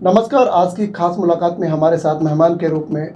नमस्कार। आज की खास मुलाकात में हमारे साथ मेहमान के रूप में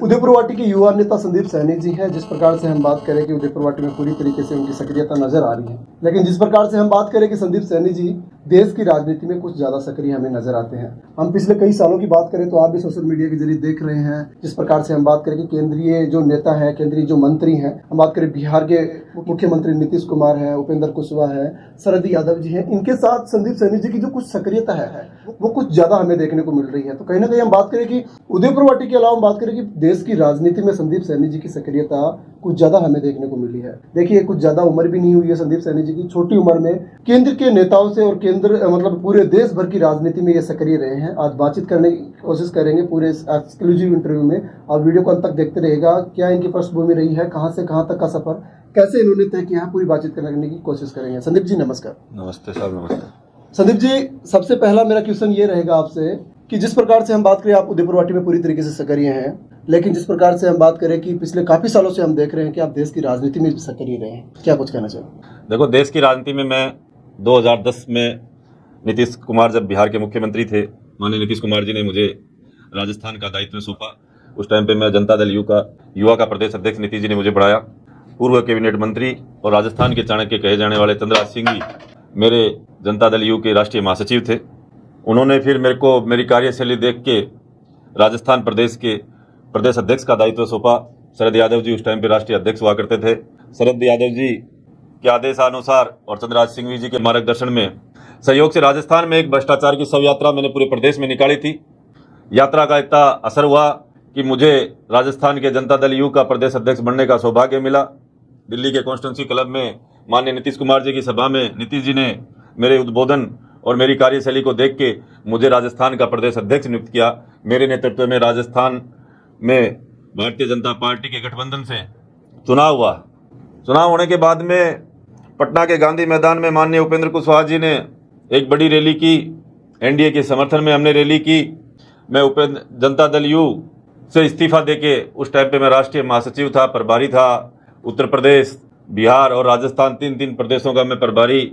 उदयपुर वाटी के युवा नेता संदीप सैनी जी हैं। जिस प्रकार से हम बात करें कि उदयपुर वाटी में पूरी तरीके से उनकी सक्रियता नजर आ रही है, लेकिन जिस प्रकार से हम बात करें कि संदीप सैनी जी देश की राजनीति में कुछ ज्यादा सक्रिय हमें नजर आते हैं। हम पिछले कई सालों की बात करें तो आप भी सोशल मीडिया के जरिए देख रहे हैं। जिस प्रकार से हम बात करें कि केंद्रीय जो नेता है, केंद्रीय जो मंत्री हैं, हम बात करें बिहार के मुख्यमंत्री नीतीश कुमार है, उपेंद्र कुशवाहा है, शरद यादव जी हैं, इनके साथ संदीप सैनी जी की जो कुछ सक्रियता है वो कुछ ज्यादा हमें देखने को मिल रही है। तो कहीं ना कहीं हम बात करें कि उदयपुर वाटी के अलावा हम बात करें कि देश की राजनीति में संदीप सैनी जी की सक्रियता कुछ ज्यादा हमें देखने को मिली है। देखिए, कुछ ज्यादा उम्र भी नहीं हुई है संदीप सैनी जी की। छोटी उम्र में केंद्र के नेताओं से और केंद्र मतलब पूरे देश भर की राजनीति में ये सक्रिय रहे हैं। आज बातचीत करने की कोशिश करेंगे पूरे एक्सक्लूसिव इंटरव्यू में। और वीडियो को अंत तक देखते रहेगा। क्या इनकी पृष्ठभूमि रही है, कहाँ से कहाँ तक का सफर, कैसे इन्होंने तय किया, पूरी बातचीत करने की कोशिश करेंगे। संदीप जी नमस्कार। नमस्ते साहब, नमस्ते। संदीप जी, सबसे पहला मेरा क्वेश्चन ये रहेगा आपसे कि जिस प्रकार से हम बात करें, आप उदयपुर वाटी में पूरी तरीके से सक्रिय हैं, लेकिन जिस प्रकार से हम बात करें कि पिछले काफी सालों से हम देख रहे हैं कि आप देश की राजनीति में सक्रिय रहे हैं, क्या कुछ कहना चाहिए? देखो, देश की राजनीति में मैं 2010 में नीतीश कुमार जब बिहार के मुख्यमंत्री थे, माननीय नीतीश कुमार जी ने मुझे राजस्थान का दायित्व सौंपा। उस टाइम पे मैं जनता दल युवा का प्रदेश अध्यक्ष नीतीश जी ने मुझे बढ़ाया। पूर्व कैबिनेट मंत्री और राजस्थान के चाणक्य कहे जाने वाले चंद्रराज सिंह जी मेरे जनता दल यू के राष्ट्रीय महासचिव थे। उन्होंने फिर मेरे को मेरी कार्यशैली देख के राजस्थान प्रदेश के प्रदेश अध्यक्ष का दायित्व सौंपा। शरद यादव जी उस टाइम पे राष्ट्रीय अध्यक्ष हुआ करते थे। शरद यादव जी के आदेशानुसार और चंद्रराज सिंह जी के मार्गदर्शन में सहयोग से राजस्थान में एक भ्रष्टाचार की शव यात्रा मैंने पूरे प्रदेश में निकाली थी। यात्रा का इतना असर हुआ कि मुझे राजस्थान के जनता दल यू का प्रदेश अध्यक्ष बनने का सौभाग्य मिला। दिल्ली के कॉन्स्टिट्यूंसी क्लब में माननीय नीतीश कुमार जी की सभा में नीतीश जी ने मेरे उद्बोधन और मेरी कार्यशैली को देख के मुझे राजस्थान का प्रदेश अध्यक्ष नियुक्त किया। मेरे नेतृत्व में राजस्थान में भारतीय जनता पार्टी के गठबंधन से चुनाव हुआ। चुनाव होने के बाद में पटना के गांधी मैदान में माननीय उपेंद्र कुशवाहा जी ने एक बड़ी रैली की। एनडीए के समर्थन में हमने रैली की। मैं जनता दल यू से इस्तीफा देके, उस टाइम पे मैं राष्ट्रीय महासचिव था, प्रभारी था। उत्तर प्रदेश, बिहार और राजस्थान तीन प्रदेशों का मैं प्रभारी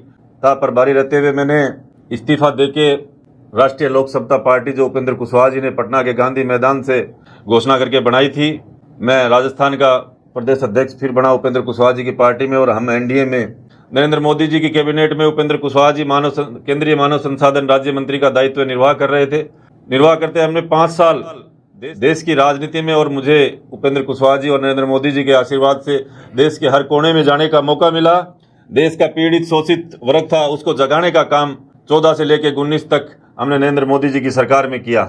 था। प्रभारी रहते हुए मैंने इस्तीफा देके राष्ट्रीय लोक समता पार्टी जो उपेंद्र कुशवाहा जी ने पटना के गांधी मैदान से घोषणा करके बनाई थी, मैं राजस्थान का प्रदेश अध्यक्ष फिर बना उपेंद्र कुशवाहा जी की पार्टी में। और हम एनडीए में नरेंद्र मोदी जी की कैबिनेट में उपेंद्र कुशवाहा जी केंद्रीय मानव संसाधन राज्य मंत्री का दायित्व निर्वाह कर रहे थे। निर्वाह करते हमने 5 साल देश की राजनीति में, और मुझे उपेंद्र कुशवाहा जी और नरेंद्र मोदी जी के आशीर्वाद से देश के हर कोने में जाने का मौका मिला। देश का पीड़ित शोषित वर्ग था, उसको जगाने का काम 14 से लेकर 19 तक हमने नरेंद्र मोदी जी की सरकार में किया।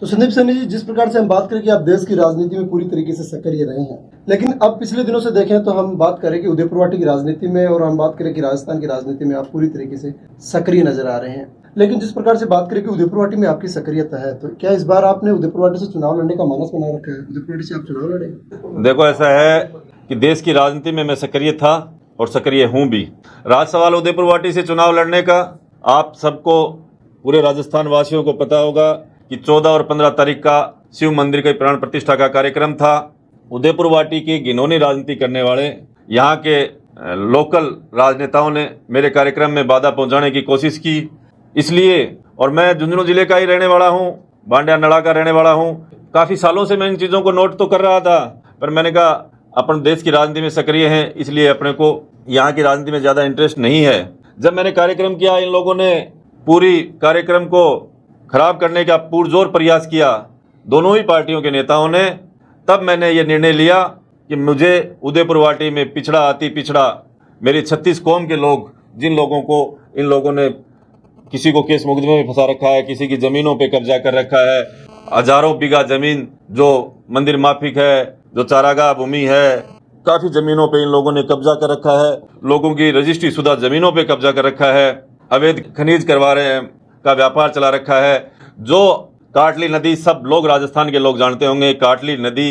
तो संदीप सैनी जी, जिस प्रकार से हम बात करें कि आप देश की राजनीति में पूरी तरीके से सक्रिय रहे हैं, लेकिन अब पिछले दिनों से देखें तो हम बात करें कि उदयपुर वाटी की राजनीति में, और हम बात करें कि राजस्थान की राजनीति में आप पूरी तरीके से सक्रिय नजर आ रहे हैं। लेकिन जिस प्रकार से बात करें कि उदयपुर वाटी में आपकी सक्रियता है, तो क्या इस बार आपने उदयपुर वाटी से चुनाव लड़ने का मानस बना रखा है? उदयपुर वाटी से आप चुनाव लड़ेंगे? देखो, ऐसा है कि देश की राजनीति में मैं सक्रिय था और सक्रिय हूं भी। राज सवाल उदयपुर वाटी से चुनाव लड़ने का, आप सबको, पूरे राजस्थान वासियों को पता होगा कि 14 और 15 तारीख का शिव मंदिर के प्राण प्रतिष्ठा का कार्यक्रम था। उदयपुर वाटी की घिनौनी राजनीति करने वाले यहाँ के लोकल राजनेताओं ने मेरे कार्यक्रम में बाधा पहुंचाने की कोशिश की। इसलिए, और मैं झुंझुनू जिले का ही रहने वाला हूँ, बांडिया नड़ा का रहने वाला हूँ। काफ़ी सालों से मैं इन चीज़ों को नोट तो कर रहा था, पर मैंने कहा अपन देश की राजनीति में सक्रिय हैं, इसलिए अपने को यहाँ की राजनीति में ज़्यादा इंटरेस्ट नहीं है। जब मैंने कार्यक्रम किया, इन लोगों ने पूरी कार्यक्रम को खराब करने का पुरजोर प्रयास किया, दोनों ही पार्टियों के नेताओं ने। तब मैंने ये निर्णय लिया कि मुझे उदयपुर वाटी में पिछड़ा अति पिछड़ा, मेरी 36 कौम के लोग, जिन लोगों को इन लोगों ने किसी को केस मुकदमे में फंसा रखा है, किसी की ज़मीनों पे कब्जा कर रखा है, हजारों बीघा ज़मीन जो मंदिर माफिक है, जो चारागाह भूमि है, काफ़ी ज़मीनों पे इन लोगों ने कब्जा कर रखा है। लोगों की रजिस्ट्री शुदा ज़मीनों पे कब्जा कर रखा है, अवैध खनिज करवा रहे हैं का व्यापार चला रखा है। जो काटली नदी, सब लोग राजस्थान के लोग जानते होंगे, काटली नदी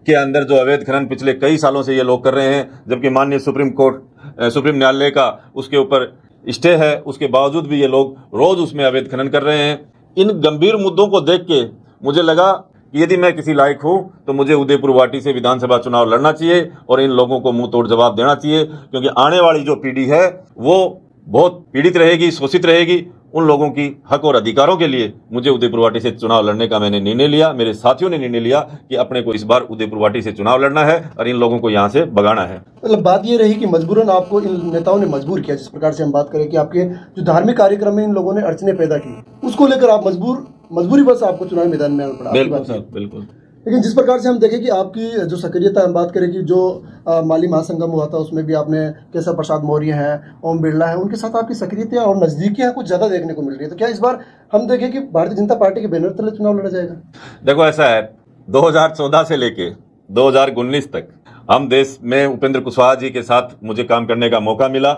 के अंदर जो अवैध खनन पिछले कई सालों से ये लोग कर रहे हैं, जबकि माननीय सुप्रीम न्यायालय का उसके ऊपर स्टे है, उसके बावजूद भी ये लोग रोज उसमें अवैध खनन कर रहे हैं। इन गंभीर मुद्दों को देख के मुझे लगा कि यदि मैं किसी लायक हूं तो मुझे उदयपुर वाटी से विधानसभा चुनाव लड़ना चाहिए और इन लोगों को मुंह तोड़ जवाब देना चाहिए, क्योंकि आने वाली जो पीढ़ी है वो बहुत पीड़ित रहेगी, शोषित रहेगी। उन लोगों की हक और अधिकारों के लिए मुझे उदयपुरवाटी से चुनाव लड़ने का मैंने निर्णय लिया। मेरे साथियों ने निर्णय लिया कि अपने को इस बार उदयपुरवाटी से चुनाव लड़ना है और इन लोगों को यहाँ से भगाना है। मतलब बात ये रही कि मजबूरन आपको इन नेताओं ने मजबूर किया, जिस प्रकार से हम बात करें कि आपके जो धार्मिक कार्यक्रम में इन लोगों ने अड़चने पैदा की, उसको लेकर आप मजबूरी बस आपको चुनाव मैदान में आना पड़ा। बिल्कुल सर, बिल्कुल। लेकिन जिस प्रकार से हम देखें कि आपकी जो सक्रियता, हम बात करें कि जो माली महासंगम हुआ था उसमें भी आपने केशव प्रसाद मौर्य हैं, ओम बिरला है, उनके साथ आपकी सक्रियता और नज़दीकियाँ कुछ ज़्यादा देखने को मिल रही है। तो क्या इस बार हम देखें कि भारतीय जनता पार्टी के बैनर तले चुनाव लड़ा जाएगा? देखो ऐसा है, 2014 से लेके 2019 तक हम देश में उपेंद्र कुशवाहा जी के साथ मुझे काम करने का मौका मिला।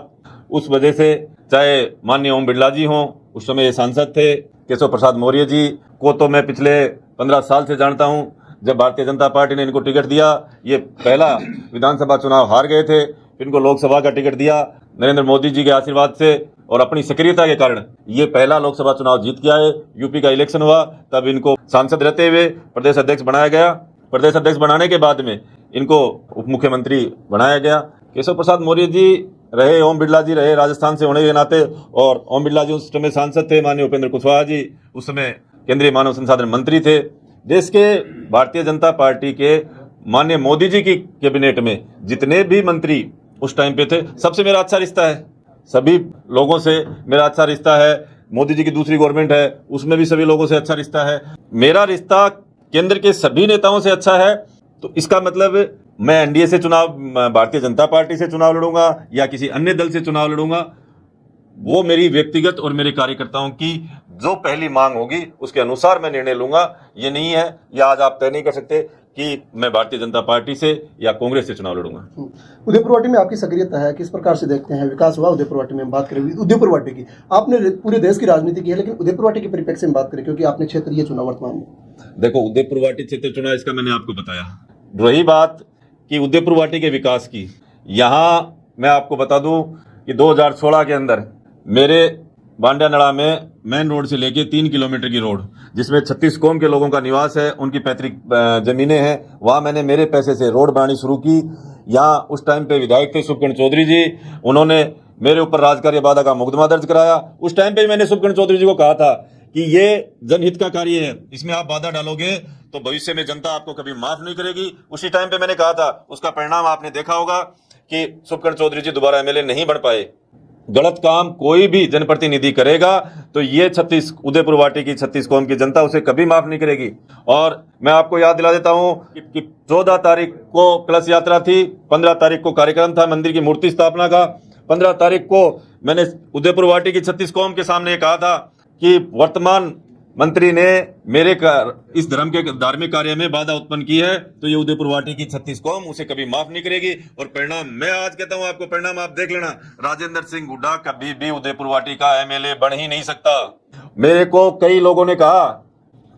उस वजह से चाहे माननीय ओम बिरला जी हों, उस समय ये सांसद थे, केशव प्रसाद मौर्य जी को तो मैं पिछले 15 साल से जानता हूं। जब भारतीय जनता पार्टी ने इनको टिकट दिया, ये पहला विधानसभा चुनाव हार गए थे, इनको लोकसभा का टिकट दिया। नरेंद्र मोदी जी के आशीर्वाद से और अपनी सक्रियता के कारण ये पहला लोकसभा चुनाव जीत के आए। यूपी का इलेक्शन हुआ, तब इनको सांसद रहते हुए प्रदेश अध्यक्ष बनाया गया। प्रदेश अध्यक्ष बनाने के बाद में इनको उप मुख्यमंत्री बनाया गया। केशव प्रसाद मौर्य जी रहे, ओम बिरला जी रहे, राजस्थान से होने के नाते, और ओम बिरला जी उस समय सांसद थे, माननीय उपेंद्र कुशवाहा जी उस समय केंद्रीय मानव संसाधन मंत्री थे। देश के भारतीय जनता पार्टी के माननीय मोदी जी की कैबिनेट में जितने भी मंत्री उस टाइम पे थे, सबसे मेरा अच्छा रिश्ता है। सभी लोगों से मेरा अच्छा रिश्ता है। मोदी जी की दूसरी गवर्नमेंट है, उसमें भी सभी लोगों से अच्छा रिश्ता है। मेरा रिश्ता केंद्र के सभी नेताओं से अच्छा है। तो इसका मतलब मैं एनडीए से चुनाव, भारतीय जनता पार्टी से चुनाव लड़ूंगा या किसी अन्य दल से चुनाव लड़ूंगा, वो मेरी व्यक्तिगत और मेरे कार्यकर्ताओं की जो पहली मांग होगी उसके अनुसार मैं निर्णय लूंगा। ये नहीं है, या आज आप तय नहीं कर सकते कि मैं भारतीय जनता पार्टी से या कांग्रेस से चुनाव लड़ूंगा। उदयपुरवाटी में आपकी सक्रियता है, किस प्रकार से देखते हैं? विकास हुआ उदयपुरवाटी में? हम बात करें उदयपुरवाटी की, आपने पूरे देश की राजनीति की है, लेकिन उदयपुरवाटी के परिप्रेक्ष्य में बात करें, क्योंकि आपने क्षेत्रीय चुनाव वर्तमान में। देखो, उदयपुरवाटी क्षेत्र चुनाव, इसका मैंने आपको बताया। रही बात कि उदयपुरवाटी के विकास की, यहाँ मैं आपको बता दूं कि 2016 के अंदर मेरे बांडिया नड़ा में मेन रोड से लेके 3 किलोमीटर की रोड, जिसमें 36 कौम के लोगों का निवास है, उनकी पैतृक जमीनें हैं, वहाँ मैंने मेरे पैसे से रोड बनानी शुरू की। यहाँ उस टाइम पे विधायक थे सुखकर्ण चौधरी जी, उन्होंने मेरे ऊपर राजकार्य बाधा का मुकदमा दर्ज कराया। उस टाइम पे मैंने सुखकर्ण चौधरी जी को कहा था कि ये जनहित का कार्य है, इसमें आप बाधा डालोगे तो भविष्य में जनता आपको कभी माफ नहीं करेगी। उसी टाइम पे मैंने कहा था, उसका परिणाम आपने देखा होगा कि सुखकर्ण चौधरी जी दोबारा एमएलए नहीं बन पाए। गलत काम कोई भी जनप्रतिनिधि करेगा तो ये उदयपुरवाटी की 36 कौम की जनता उसे कभी माफ नहीं करेगी। और मैं आपको याद दिला देता हूं कि 14 तारीख को कलश यात्रा थी, 15 तारीख को कार्यक्रम था मंदिर की मूर्ति स्थापना का। 15 तारीख को मैंने उदयपुरवाटी की 36 कौम के सामने ये कहा था कि वर्तमान मंत्री ने मेरे इस धर्म के धार्मिक कार्य में बाधा उत्पन्न की है, तो ये उदयपुरवाटी की 36 कौम उसे कभी माफ नहीं करेगी। और परिणाम मैं आज कहता हूं आपको, परिणाम आप देख लेना। राजेंद्र सिंह हुड्डा कभी भी उदयपुरवाटी का एमएलए बन ही नहीं सकता। मेरे को कई लोगों ने कहा,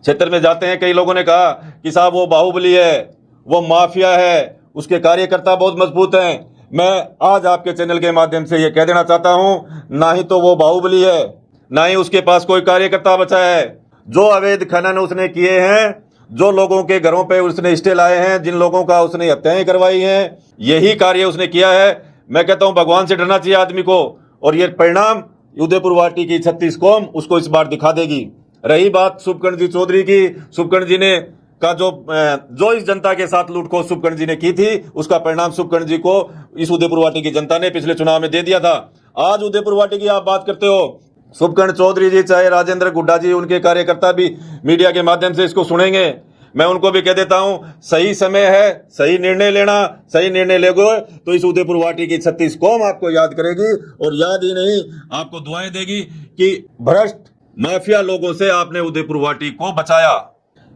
क्षेत्र में जाते हैं, कई लोगों ने कहा कि साहब वो बाहुबली है, वो माफिया है, उसके कार्यकर्ता बहुत मजबूत हैं। मैं आज आपके चैनल के माध्यम से ये कह देना चाहता हूं, ना ही तो वो बाहुबली है, ना ही उसके पास कोई कार्यकर्ता बचा है। जो अवैध खनन उसने किए हैं, जो लोगों के घरों पे उसने स्टे लाए हैं, जिन लोगों का उसने हत्याएं करवाई हैं, यही कार्य उसने किया है। मैं कहता हूं भगवान से डरना चाहिए आदमी को, और ये परिणाम उदयपुरवाटी की 36 कौम उसको इस बार दिखा देगी। रही बात सुखकर्ण जी चौधरी की, सुखकर्ण जी ने का जो इस जनता के साथ लूटखोर सुखकर्ण जी ने की थी, उसका परिणाम सुखकर्ण जी को इस उदयपुरवाटी की जनता ने पिछले चुनाव में दे दिया था। आज उदयपुरवाटी की आप बात करते हो, सुखकर्ण चौधरी जी चाहे राजेंद्र हुड्डा जी, उनके कार्यकर्ता भी मीडिया के माध्यम से इसको सुनेंगे। मैं उनको भी कह देता हूं, सही समय है, सही निर्णय लेना। सही निर्णय लेगो तो इस उदयपुरवाटी की 36 कौम आपको याद करेगी, और याद ही नहीं आपको दुआएं देगी कि भ्रष्ट माफिया लोगों से आपने उदयपुरवाटी को बचाया।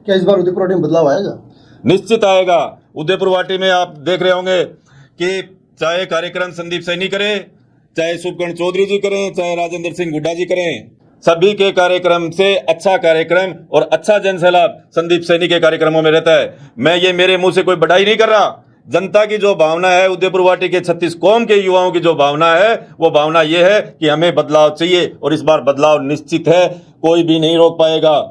क्या इस बार उदयपुरवाटी में बदलाव आएगा? निश्चित आएगा। उदयपुरवाटी में आप देख रहे होंगे कि चाहे कार्यक्रम संदीप सैनी करे, चाहे सुखकर्ण चौधरी जी करें, चाहे राजेंद्र सिंह हुड्डा जी करें, सभी के कार्यक्रम से अच्छा कार्यक्रम और अच्छा जनसैलाब संदीप सैनी के कार्यक्रमों में रहता है। मैं ये मेरे मुंह से कोई बढ़ाई नहीं कर रहा। जनता की जो भावना है, उदयपुरवाटी के 36 कौम के युवाओं की जो भावना है, वो भावना ये है कि हमें बदलाव चाहिए, और इस बार बदलाव निश्चित है, कोई भी नहीं रोक पाएगा।